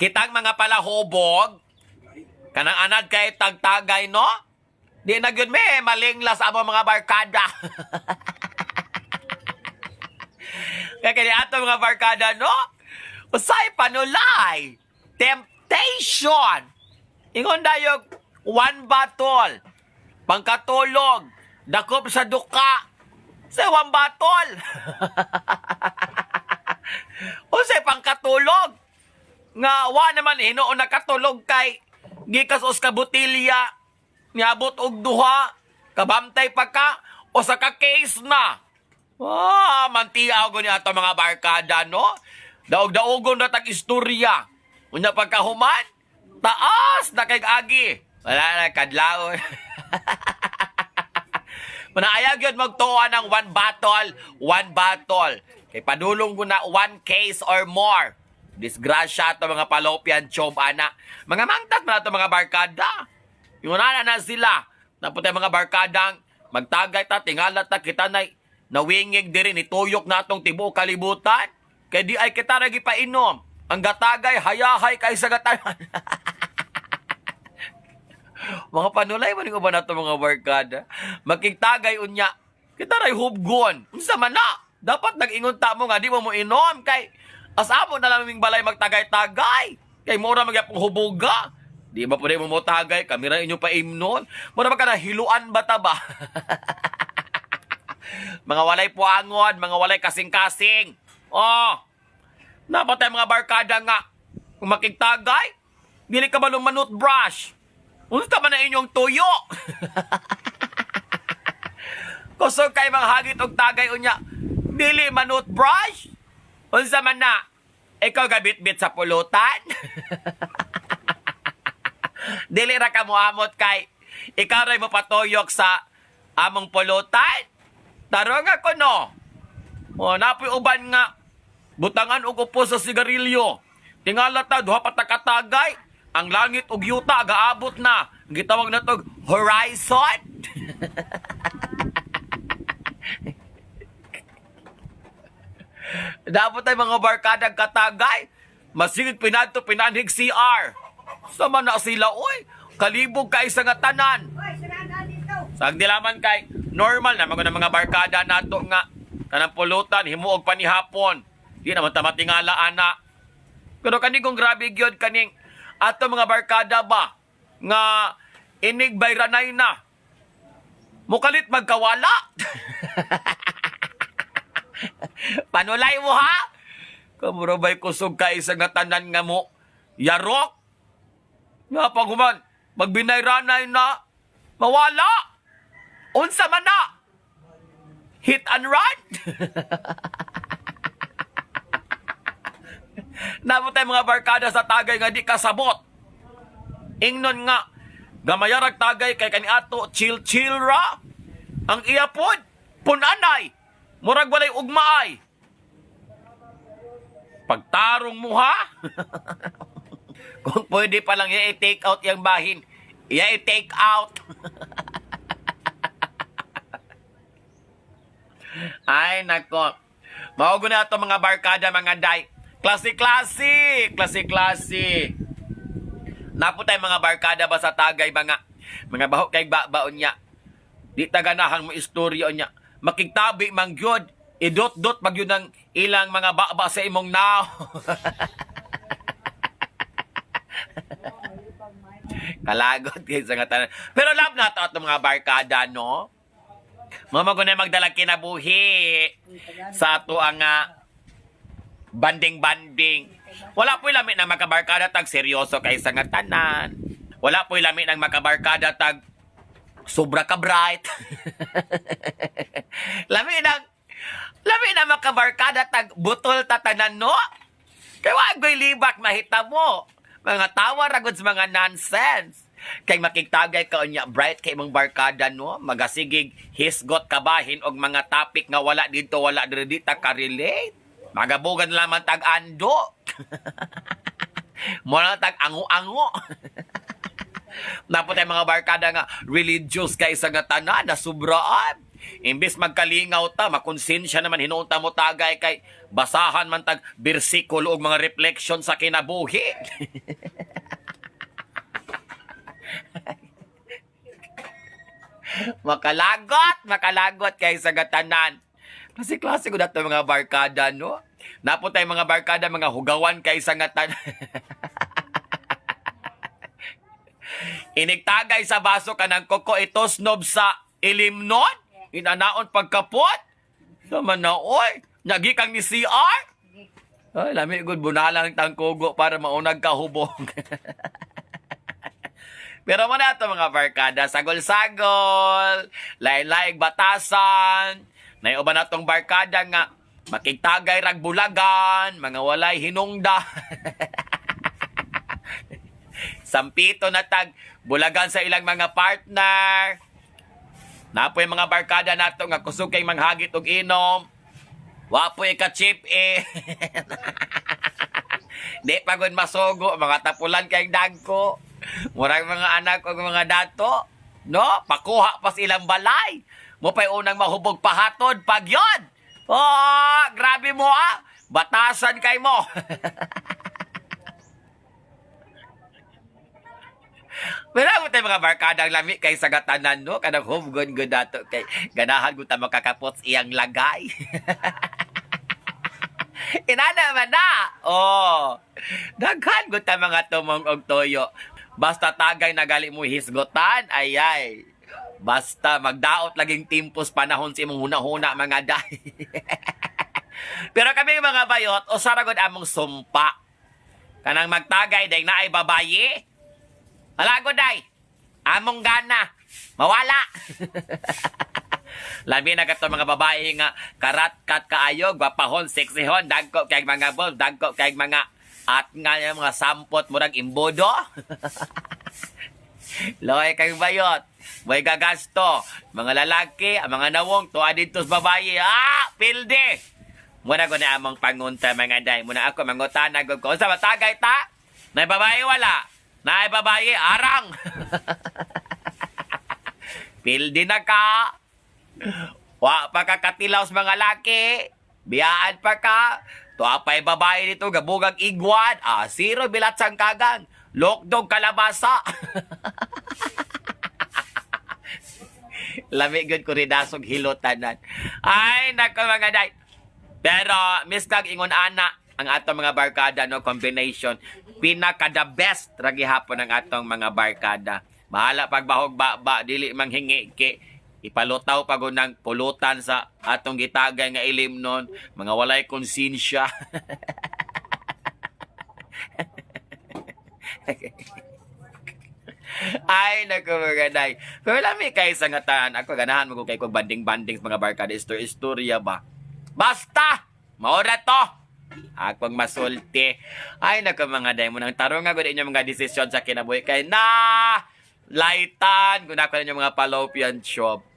Kitang mga palahubog, kanang anad kay tagtagay, no? Di na yun malinglas ang mga barkada. Kaya kaya ato mga barkada, no? Usay panulay. Temptation. Ingon dayog, one battle. Pangkatulog. Dakop sa duka. Sa one battle. Usay pangkatulog. Nga wa naman hinoon nakatulog kay gikas os ka botilya. Niabot og duha. Kabamtay pa ka. O sa ka case na. Mantiaw ko niya ito mga barkada, no? Daog-daogon na tag-istorya. Unya pagkahuman, taas na kay agi. Wala na, kadlaon. Manaayag yun magtuwa ng one battle. Kay padulong ko na one case or more. Disgrasya ito mga palopian, chom, ana. Mga mangtat mo na ito mga barkada. Yung na sila. Napunta mga barkadang magtagay ta, tingala ta, kita na nawingig diri ni tuyok na itong tibuok kalibutan. Kaya di ay kita nagi painom. Ang gatagay, hayahay kay sa gatanan. Mga panulay, maning ba na ito mga barkada? Magkigtagay unya, kita ray hubgon. Unsa man na? Dapat nag-ingon ta mo nga, di mo inom. Kay, asamo na lang ming balay magtagay-tagay. Kay mura magyapong hubuga. Di ba po mo tagay? Kami rin inyo pa imnon. Mura ba ka na hiluan ba ta ba? Mga walay puangon, mga walay kasing-kasing. Napatay mga barkada nga. Kung makigtagay, dili ka ba manut brush? Unsa man na inyong tuyo? Kusog kay mga hagit og tagay unya. Dili manut brush? Unsa man na? Ikaw gabit-bit sa pulutan? Dili ra ka moamot kay ikaw ray mo patuyok sa among pulutan? Taro nga ko no. Napoy uban nga butangan og upo sa sigarilyo. Tingala ta duha pa ta katagay, ang langit ug yuta gaabot na. Gitawag na tog horizon. Dapat ay mga barkadang katagay, masigig pinadto pinanhig CR. Sama na sila, oy. Kalibog kay sa nga tanan. Sag dilaman kay normal na mga barkada nato nga kanang pulutan himuog panihapon. Di naman ta matingala ana. Pero kani kung grabe gyud kaning ato mga barkada ba nga inig bayranay na. Mukalit magkawala. Panulay mo ha? Kamuro ba'y kusog ka isa nga tanan nga mo yarok? Nga paghuman, magbinayranay na, mawala! Unsa man na? Hit and run? Namutay mga barkada sa tagay nga di kasabot. Ingnon nga, gamayarag tagay kay kaniato, chill ra. Ang iyapod, punanay, murag walay ugmaay. Pagtarong mo ha? Kung pwede pa lang i-take out yung bahin, i-take out. Ay, nako. Maugo na ito mga barkada, mga day. Klase-klase. Napo tayo mga barkada ba sa tagay ba nga? Mga baho kay baon niya. Di taganahang mo istorya niya. Makigtabi mang gyud. Idot-dot mag yun ng ilang mga baba sa imong now. Kalagot kayo sa nga tanan. Pero love na ito mga barkada, no? Mamagunay magdalag kinabuhi sa ato ang banding-banding. Wala po'y lamit ng makabarkada tag seryoso kay sa nga tanan. Wala po'y lamit ng makabarkada tag sobra ka bright. Lamit ng makabarkada tag butol tatanan, no? Kaya wag ko'y libak mahita mo. Mga tawa ragod sa mga nonsense. Kay makigtagay ka unya bright kay mong barkada, no? Magasigig hisgot kabahin og mga topic nga wala dito, wala diri ta ka-relate. Magabugan lamang tag-ando. Muna tag ango-ango. Naputay mga barkada nga religious kay sa nga tanan na sobraan. Imbis magkalingaw ta, makonsensya naman hinuunta mo tagay kay basahan man tag bersikulo og mga reflection sa kinabuhi. makalagot kay sa gatanan. Klase ko dato mga barkada, no? Napo tay mga barkada, mga hugawan kay sa ngatan. Inigtagay sa baso ka ng koko itosnob sa ilimnon. Inanaon pagkapot. Sama na, oy. Nyagi kang ni CR. Ay, lami good bunalang tangkugo para maunag kahubog. Pero muna ito mga barkada, sagol-sagol, lain-laing batasan, naiuban na itong barkada nga, makigtagay rag bulagan, mga walay hinungda. Sampito na tag bulagan sa ilang mga partner. Napoy mga barkada nato nga kusog kay manghagit og inom. Wapoy ka chip eh. Di pagod masugo, mga tapulan kay dagko. Murang mga anak o mga dato, no? Pakuha pa silang balay. Mo pa'y unang mahubog pahatod pag yun. Oh, grabe mo ah. Batasan kay mo. Pero mo tayo mga barkadang lami kay sagatanan, no? Kanang hubgon go dato kay ganahan ko ta makakapot iyang lagay. Inana man na. Oh. Daghan ko ta mga tumong og toyo. Basta tagay na gali mo hisgotan, ayay. Basta magdaot laging timpos panahon si imong huna-huna mga day. Pero kami mga bayot, o saragod among sumpa. Kanang magtagay, day na ay babayi. Alago day, among gana, mawala. Labi na kato mga babae nga karat-kat kaayo, gwapahon, sexyhon, dagko kay mga bol, dagko kay mga at nga yung mga sampot murag imbodo. Loy kay bayot. May gagasto. Mga lalaki, ang mga nawong, tuwa dito sa babae. Ah! Pilde! Muna ko na among pangunta mga day. Muna ako mangutanag ko. Sa matagay ta? Na babae wala. Na babae arang. Pilde na ka. Wa pa ka katilaw sa mga laki. Biyaan pa ka. Tuwa pa'y babae dito, gabugang igwan. Ah, zero bilatsang kagang. Lokdog kalabasa. Lamigod ko rin nasog hilotanan. Ay, nako mga day. Pero, miss kag ingon ana, ang atong mga barkada, no, combination, pinaka-the best ragi hapon ang atong mga barkada. Bahala pagbahog ba, dili manghingi ke. Ipalutaw pag unang pulutan sa atong gitagay nga ilim nun. Mga walay konsensya. Ay, naku mga day. Pero lami kayo sa ngatan. Ako ganahan mo ko kay kong banding-banding sa mga barkada. Istorya ba? Basta! Maura to! Akong masulti. Ay, naku mga day. Munang tarong nga gud inyo mga desisyon sa kinabuhi kay na laitan kung ako ninyo mga fallopian tube.